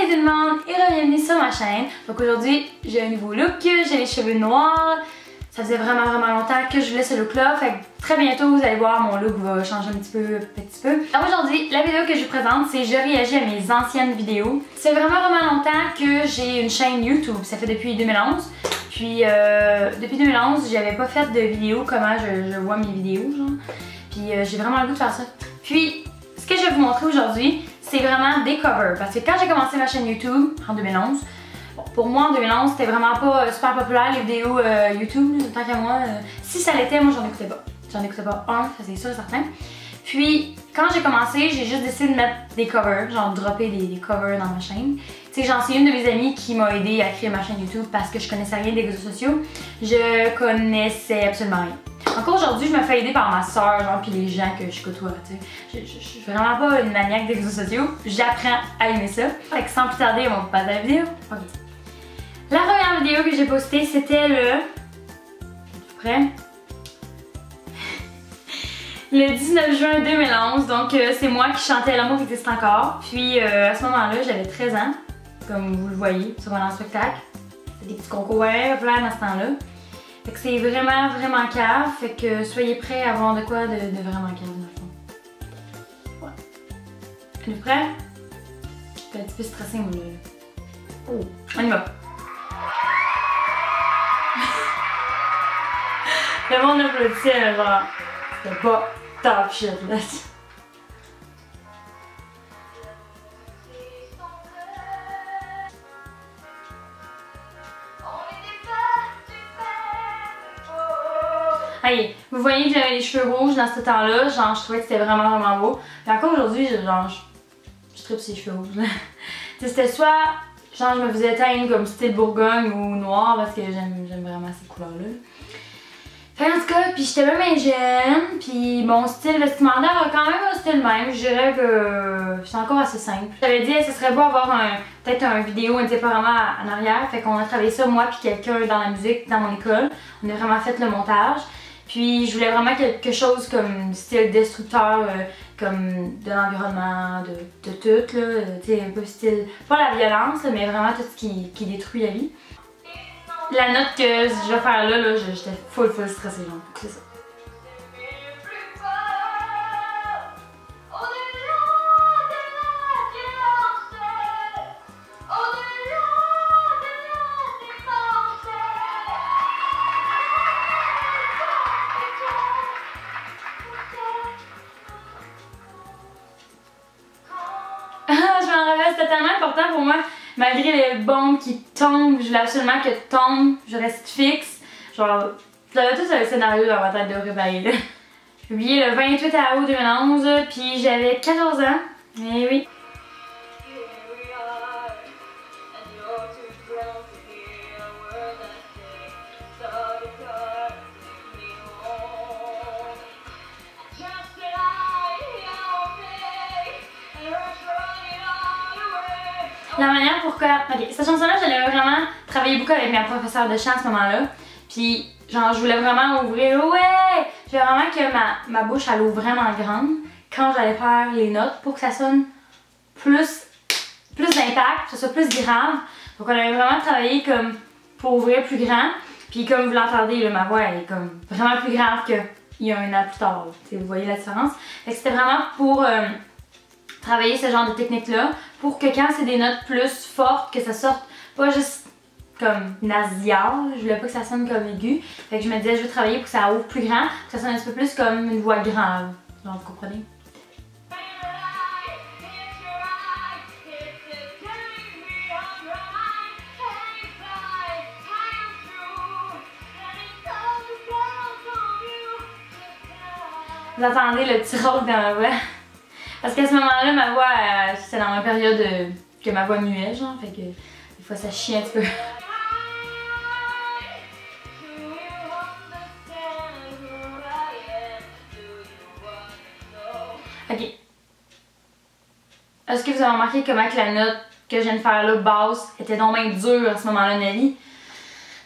Salut tout le monde et bienvenue sur ma chaîne. Donc aujourd'hui j'ai un nouveau look, j'ai les cheveux noirs. Ça faisait vraiment longtemps que je voulais ce look là, fait que très bientôt vous allez voir mon look va changer un petit peu. Alors aujourd'hui la vidéo que je vous présente c'est je réagis à mes anciennes vidéos. C'est vraiment longtemps que j'ai une chaîne YouTube, ça fait depuis 2011. Puis depuis 2011 j'avais pas fait de vidéo comment je vois mes vidéos genre. Puis j'ai vraiment le goût de faire ça. Puis ce que je vais vous montrer aujourd'hui c'est vraiment des covers parce que quand j'ai commencé ma chaîne YouTube en 2011, bon, pour moi en 2011 c'était vraiment pas super populaire les vidéos YouTube, tant qu'à moi. Si ça l'était, moi j'en écoutais pas. J'en écoutais pas un, ça c'est sûr et certain. Puis quand j'ai commencé, j'ai juste décidé de mettre des covers, genre dropper des covers dans ma chaîne. Tu sais, c'est une de mes amies qui m'a aidé à créer ma chaîne YouTube parce que je connaissais rien des réseaux sociaux. Je connaissais absolument rien. Encore aujourd'hui, je me fais aider par ma soeur, genre, puis les gens que je côtoie, tu sais. Je suis vraiment pas une maniaque des réseaux sociaux. J'apprends à aimer ça. Fait que sans plus tarder, on va passer à la vidéo. Ok. La première vidéo que j'ai postée, c'était le... Prêt? Le 19 juin 2011, donc c'est moi qui chantais L'amour existe encore. Puis à ce moment-là, j'avais 13 ans, comme vous le voyez sur un spectacle. C'était des petits concours populaires dans ce temps-là. Fait que c'est vraiment cave, fait que soyez prêts à avoir de quoi de vraiment cave dans le fond. Ouais. Êtes-vous prêts? Je suis un petit peu stressée moi là. Oh, on y va! Le monde applaudissait genre, c'était pas top shit là. Hey, vous voyez que j'avais les cheveux rouges dans ce temps-là, genre je trouvais que c'était vraiment beau. Et encore aujourd'hui, genre je tripe ces cheveux rouges. C'était soit genre je me faisais teindre comme style Bourgogne ou noir parce que j'aime vraiment ces couleurs-là. Fait en tout cas, puis j'étais même jeune, puis mon style vestimentaire a quand même un style même. Je dirais que c'est encore assez simple. J'avais dit ce serait beau avoir peut-être un vidéo indépendamment en arrière. Fait qu'on a travaillé ça moi puis quelqu'un dans la musique dans mon école. On a vraiment fait le montage. Puis je voulais vraiment quelque chose comme style destructeur, comme de l'environnement, de tout là, tu sais un peu style, pas la violence mais vraiment tout ce qui détruit la vie. La note que je vais faire là j'étais full stressée genre, c'est ça. Je m'en rappelle, c'était tellement important pour moi. Malgré les bombes qui tombent, je voulais absolument que tombe, je reste fixe. Genre, j'avais tout le scénario dans ma tête de réveiller. J'ai publié le 28 août 2011, puis j'avais 14 ans. Eh oui. La manière pourquoi... Ok, cette chanson-là, j'allais vraiment travailler beaucoup avec ma professeure de chant à ce moment-là. Puis, genre, je voulais vraiment ouvrir... Ouais! Je voulais vraiment que ma bouche, elle ouvre vraiment grande quand j'allais faire les notes pour que ça sonne plus d'impact, que ce soit plus grave. Donc, on avait vraiment travaillé comme pour ouvrir plus grand. Puis, comme vous l'entendez, là, ma voix, elle est comme vraiment plus grave qu'il y a un an plus tard. Vous voyez la différence? Fait que c'était vraiment pour... travailler ce genre de technique-là pour que quand c'est des notes plus fortes, que ça sorte pas juste comme nasillard, je voulais pas que ça sonne comme aigu. Fait que je me disais je veux travailler pour que ça ouvre plus grand, que ça sonne un petit peu plus comme une voix grave. Genre vous comprenez? Vous entendez le petit rôle dans ma voix? Parce qu'à ce moment-là, ma voix, c'était dans ma période que ma voix muait, genre, fait que des fois ça chie un petit peu. Ok. Est-ce que vous avez remarqué comment que la note que je viens de faire là, basse, était donc bien dure à ce moment-là de ma vie?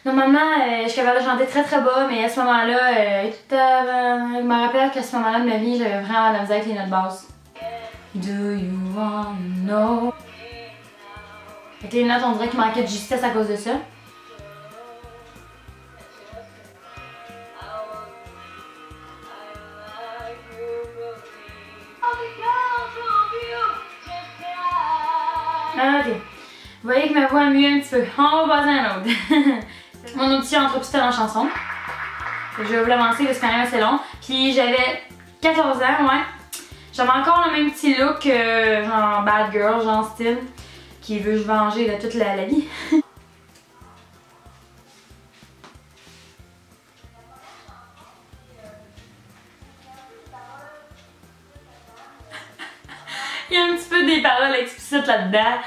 Normalement, je suis capable de chanter très bas, mais à ce moment-là, je me rappelle qu'à ce moment-là de ma vie, j'avais vraiment de la misère avec les notes basses. Do you wanna know? Fait que les notes, on dirait qu'il manquait de justesse à cause de ça. Ah, ok. Vous voyez que ma voix est mieux un petit peu. On va passer à un autre. Mon audition entre pistes en chanson. Je vais vous l'avancer, c'est quand même assez long. Puis j'avais 14 ans, ouais. J'avais encore le même petit look, genre bad girl, genre style, qui veut se venger de toute la vie. Il y a un petit peu des paroles explicites là-dedans.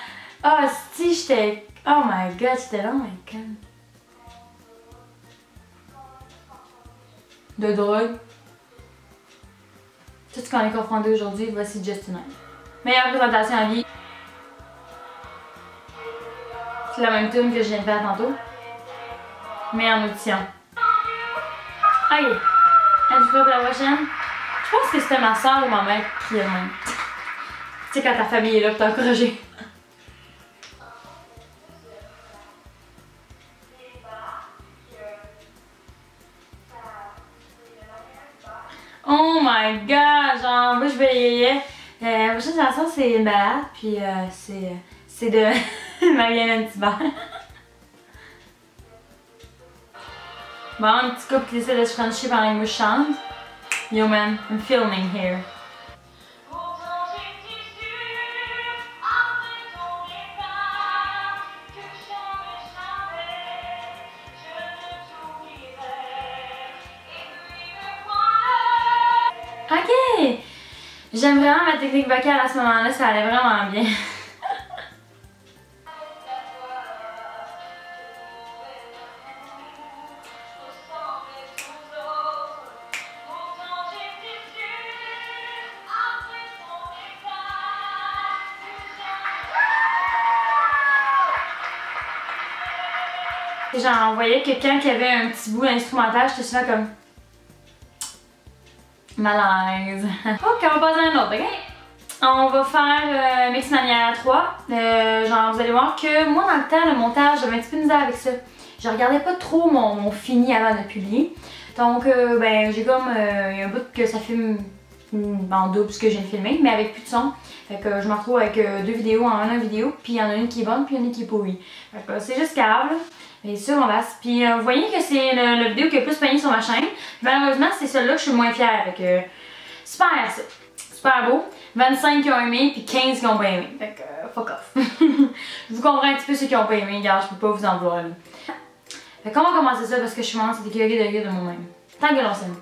Ah, si j'étais. Oh my god, j'étais là, my god. De drogue. Tout ce qu'on est confronté aujourd'hui, voici Justin Knight. Meilleure présentation à vie. C'est la même tune que je viens de faire tantôt. Mais en audition. Ok. Êtes-vous prêts pour la prochaine? Je pense que c'était ma soeur ou ma mère qui est le même. Tu sais, quand ta famille est là pour t'encourager. Oh my god, genre, moi je vais la prochaine chanson c'est une balade, puis c'est de Marianne Antibar. Bon, un petit couple qui essaie de se frencher pendant que moi je chante. Yo man, I'm filming here. Ok! J'aime vraiment ma technique vocale à ce moment-là, ça allait vraiment bien. Genre, on voyait que quand il y avait un petit bout instrumental, j'étais souvent comme... malaise. Ok, on va passer à un autre, ok? On va faire Mixmania 3. Genre, vous allez voir que moi, dans le temps, le montage, j'avais un petit peu de misère avec ça. Je regardais pas trop mon fini avant de publier. Donc, ben, j'ai comme un bout que ça filme en double ce que j'ai filmé, mais avec plus de son. Fait que je me retrouve avec deux vidéos en une vidéo, puis il y en a une qui est bonne, puis il y en a une qui est pourrie. Fait que c'est juste câble. Et ça, on va. Puis vous voyez que c'est la vidéo qui a le plus pogné sur ma chaîne. Malheureusement, c'est celle-là que je suis le moins fière. Fait que super ça. Super beau. 25 qui ont aimé, puis 15 qui ont pas aimé. Fait que fuck off. Je vous comprends un petit peu ceux qui ont pas aimé, regarde, je peux pas vous en vouloir. Fait qu'on va commencer ça parce que je suis vraiment écœurée de moi-même. Tant que l'on s'aime.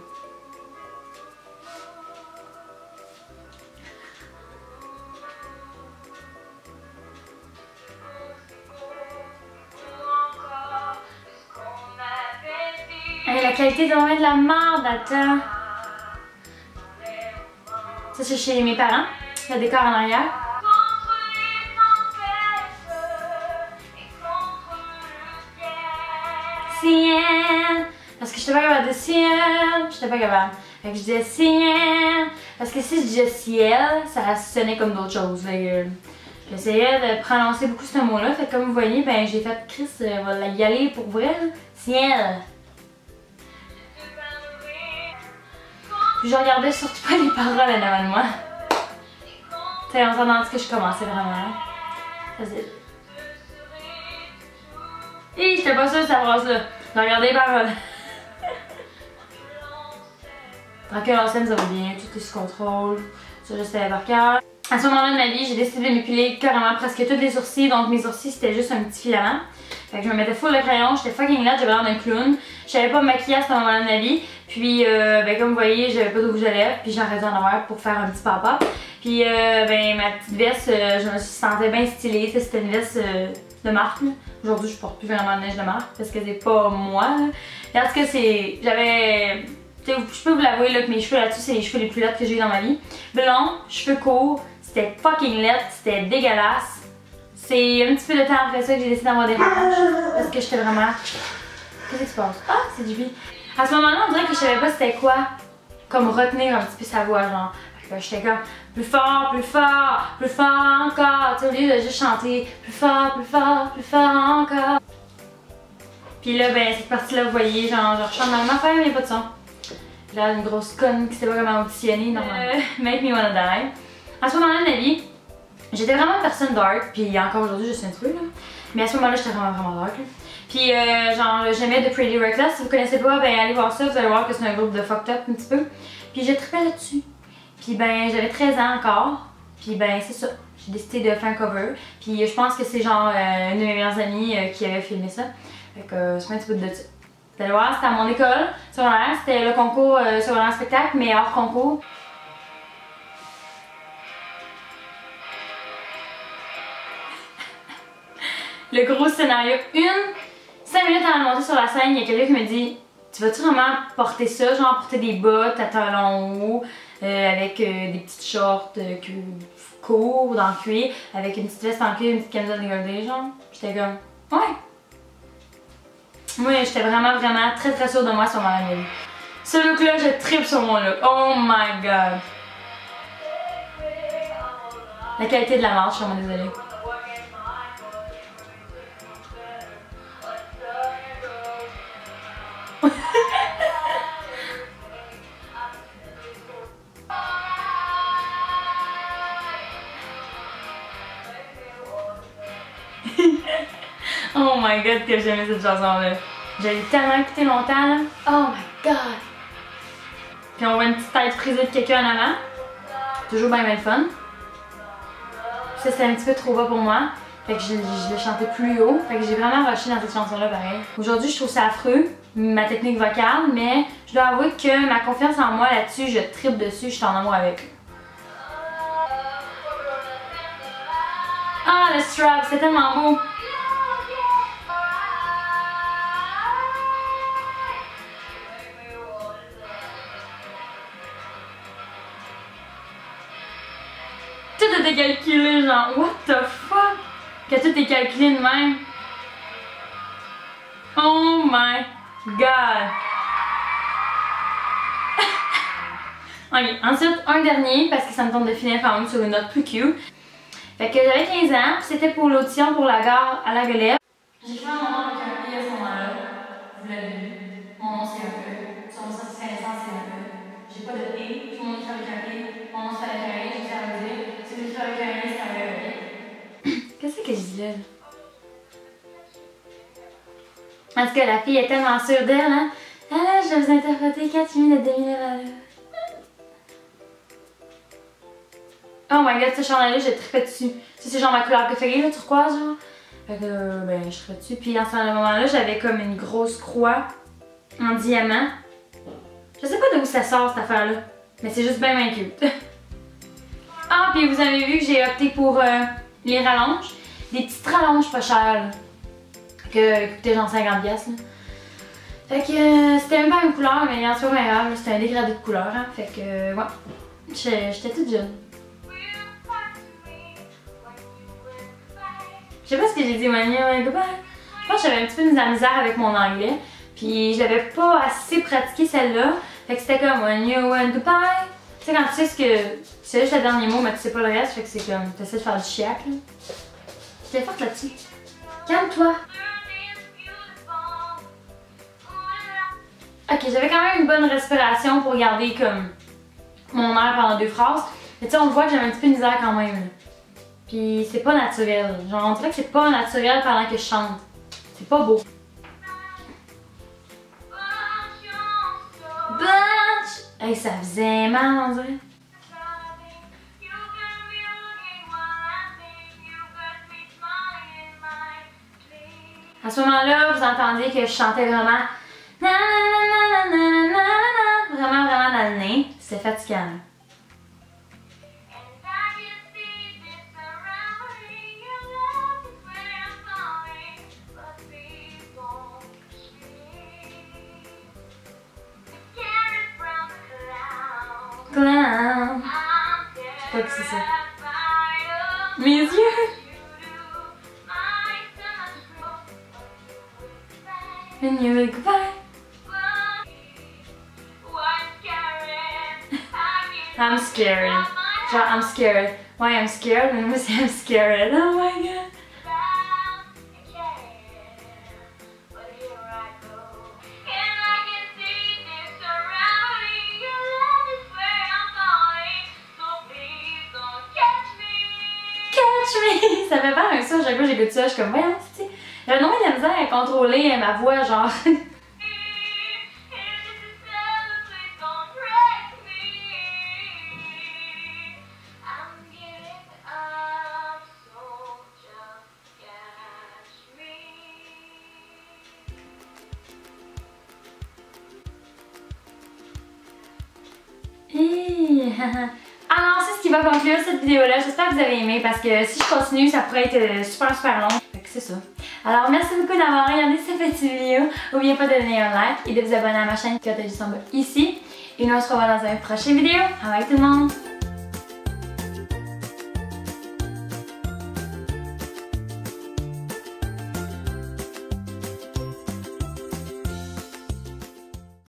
Hey, la qualité est vraiment de la merde, attends. Ça c'est chez mes parents, le décor en arrière. Ciel, parce que j'étais pas capable de ciel, j'étais pas capable. Fait que je disais ciel, parce que si je disais ciel, ça sonnait comme d'autres choses. J'essayais de prononcer beaucoup ce mot-là, fait que comme vous voyez, ben j'ai fait Chris, on va y aller pour vrai, ciel. Puis je regardais surtout pas les paroles en avant de moi. Tu sais, on s'entend que je commençais vraiment. Ça faisait... Hi, j'étais pas sûre de cette phrase-là. Je regardais les paroles. Tant que l'enseigne, ça va bien, tout est sous contrôle. Ça, je savais par cœur. À ce moment-là de ma vie, j'ai décidé de m'épiler carrément presque tous les sourcils. Donc mes sourcils, c'était juste un petit filament. Fait que je me mettais full de crayon, j'étais fucking laide, j'avais l'air d'un clown. Je savais pas me maquiller à ce moment-là de ma vie. Puis, ben, comme vous voyez, j'avais pas de rouge à lèvres, puis j'en arrêté d'en avoir pour faire un petit papa. Puis, ben, ma petite veste, je me sentais bien stylée. C'était une veste de marque. Aujourd'hui, je porte plus vraiment de neige de marque parce que c'est pas moi. Là. En tout cas, c'est. J'avais. Je peux vous l'avouer là, que mes cheveux là-dessus, c'est les cheveux les plus laides que j'ai eu dans ma vie. Blond, cheveux courts, c'était fucking laid, c'était dégueulasse. C'est un petit peu de temps après ça que j'ai décidé d'avoir des rouges parce que j'étais vraiment. Qu'est-ce qui se passe? Ah, c'est du pis. À ce moment-là, on dirait que je savais pas c'était quoi, comme retenir un petit peu sa voix, genre. J'étais comme, plus fort, plus fort, plus fort encore. Tu sais, au lieu de juste chanter plus fort, plus fort, plus fort encore. Puis là, ben, cette partie-là, vous voyez, genre, je chante dans ma femme, il n'y a pas de son. Là, une grosse conne qui sait pas comment auditionner, normalement. Make me wanna die. À ce moment-là de ma vie, j'étais vraiment une personne dark, puis encore aujourd'hui, je suis un petit peu, là. Mais à ce moment-là, j'étais vraiment dark, là. Puis, genre, j'aimais The Pretty Reckless. Si vous connaissez pas, ben, allez voir ça, vous allez voir que c'est un groupe de fucked up un petit peu. Puis, j'ai trippé là-dessus. Puis, ben, j'avais 13 ans encore. Puis, ben, c'est ça. J'ai décidé de faire un cover. Puis, je pense que c'est genre une de mes meilleures amies qui avait filmé ça. Fait que, je mets un petit peu de ça. Vous allez voir, c'était à mon école secondaire. C'était le concours secondaire spectacle, mais hors concours. Le gros scénario. 5 minutes avant de monter sur la scène, il y a quelqu'un qui me dit: tu vas-tu vraiment porter ça, genre porter des bottes à talons hauts, avec des petites shorts courts dans le cuir, avec une petite veste en cuir, une petite camisole dégradée, genre? J'étais comme, ouais. Moi, j'étais vraiment très sûre de moi sur ma vie. Ce look-là, je tripe sur mon look. Oh my god. La qualité de la marche, je suis vraiment désolée. Oh my god, que j'aimais cette chanson-là. J'avais tellement écouté longtemps, là. Oh my god. Puis on voit une petite tête frisée de quelqu'un en avant. Toujours bien fun. Ça, c'était un petit peu trop bas pour moi. Fait que je l'ai chanté plus haut. Fait que j'ai vraiment rushé dans cette chanson-là, pareil. Aujourd'hui, je trouve ça affreux, ma technique vocale, mais je dois avouer que ma confiance en moi là-dessus, je tripe dessus, je suis en amour avec. Ah, le strap, c'est tellement beau. Tout était calculé, genre, what the fuck? Que tout est calculé de même. Oh my god. Ok, ensuite, un dernier, parce que ça me tente de finir quand même sur une note plus cute. Fait que j'avais 15 ans, c'était pour l'audition pour la gare à La Galère. J'ai fait mon nom avec un P à ce moment-là. Vous l'avez vu. Mon nom c'est un E. Sur mon certificat de naissance c'est un E. J'ai pas de P, tout le monde écrit avec un P. Mon nom c'est avec un E, je sais à vous dire. Si vous écrivez avec un E, c'est un E, ok? Qu'est-ce que je dis là? En tout cas, la fille est tellement sûre d'elle, hein? Alors, je vais vous interpréter 4 minutes de Demi Lovato. Oh my god, ce chandail-là, j'ai trippé dessus. Ça, c'est genre ma couleur préférée, là, turquoise, genre. Fait que, ben, je trippé dessus. Puis, en ce moment-là, j'avais comme une grosse croix en diamant. Je sais pas d'où ça sort, cette affaire-là. Mais c'est juste bien cute. Ah, puis vous avez vu que j'ai opté pour les rallonges. Des petites rallonges pas chères, là. Que coûtaient genre 50$, là. Fait que c'était même pas une couleur, mais en soi, grave, c'était un dégradé de couleur, hein. Fait que, ouais. J'étais toute jeune. Je sais pas ce que j'ai dit, When You Goodbye. Je pense que j'avais un petit peu de misère avec mon anglais. Puis je l'avais pas assez pratiqué celle-là. Fait que c'était comme When You Went Goodbye. Tu sais, quand tu sais ce que. C'est juste le dernier mot, mais tu sais pas le reste. Fait que c'est comme. Tu essaies de faire du chiac, là. J'étais forte là-dessus. Calme-toi. Ok, j'avais quand même une bonne respiration pour garder comme mon air pendant 2 phrases. Mais tu sais, on voit que j'avais un petit peu de misère quand même, là. Puis c'est pas naturel. Genre, on dirait que c'est pas naturel pendant que je chante. C'est pas beau. Blanche! Hey, ça faisait mal, on dirait. À ce moment-là, vous entendiez que je chantais vraiment vraiment dans le nez. C'était fatigant. Clown. Je sais pas que c'est ça. Mes yeux. When you wake up, I'm scary. Genre, I'm scared. Ouais, I'm scared, mais moi c'est I'm scared. Oh my god. Ça fait peur avec ça, à chaque fois que j'écoute ça, je suis comme, voyons, tu sais. J'ai vraiment de la misère à contrôler ma voix, genre. Alors c'est ce qui va conclure cette vidéo là, j'espère que vous avez aimé parce que si je continue ça pourrait être super long. Fait que c'est ça. Alors merci beaucoup d'avoir regardé cette petite vidéo. N'oubliez pas de donner un like et de vous abonner à ma chaîne qui est juste en bas ici. Et nous on se revoit dans une prochaine vidéo. Bye bye tout le monde!